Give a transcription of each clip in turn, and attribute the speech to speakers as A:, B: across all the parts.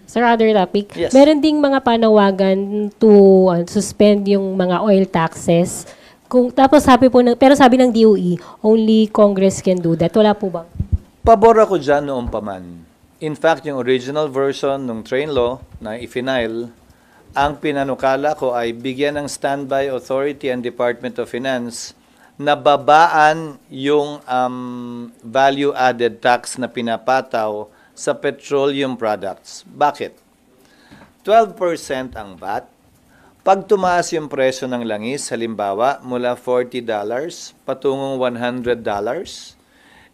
A: Sir, other topic.
B: Yes.
A: Meron ding mga panawagan to suspend yung mga oil taxes. Tapos pero sabi ng DOE, only Congress can do that. Wala po bang?
B: Pabor ako dyan noong paman. In fact, yung original version ng train law na ifinail, ang pinanukala ko ay bigyan ng standby authority and Department of Finance na babaan yung value-added tax na pinapataw sa petroleum products. Bakit? 12% ang VAT. Pag tumaas yung presyo ng langis, halimbawa, mula $40 patungong $100,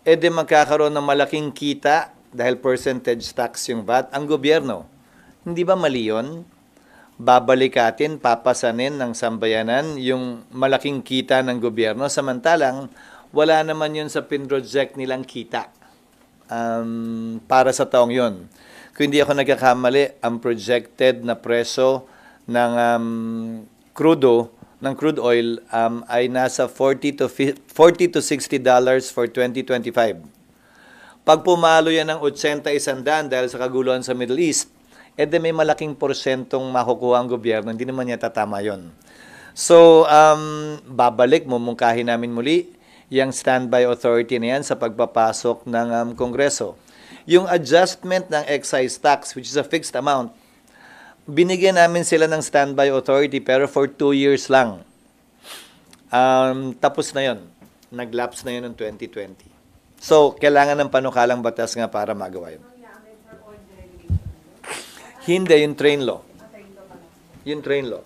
B: edi magkakaroon ng malaking kita dahil percentage tax yung VAT ang gobyerno. Hindi ba mali yun? Babalikatin, papasanin ng sambayanan yung malaking kita ng gobyerno, samantalang wala naman yun sa pinroject nilang kita para sa taong yun. Kung hindi ako nagkakamali, ang projected na presyo ng crude oil ay nasa $40 to $60 for 2025. Pag pumalo yan ng 80-100 dahil sa kaguluhan sa Middle East, edi may malaking porsyentong makukuha ang gobyerno, hindi naman niya tatama yun. So, babalik, mumungkahin namin muli yung standby authority na yan sa pagpapasok ng Kongreso. Yung adjustment ng excise tax, which is a fixed amount, binigyan namin sila ng standby authority pero for 2 years lang. Tapos na yun. Nag-lapse na yun ng 2020. So, kailangan ng panukalang batas nga para magawa yun. Hindi, yung train law. Yung train law.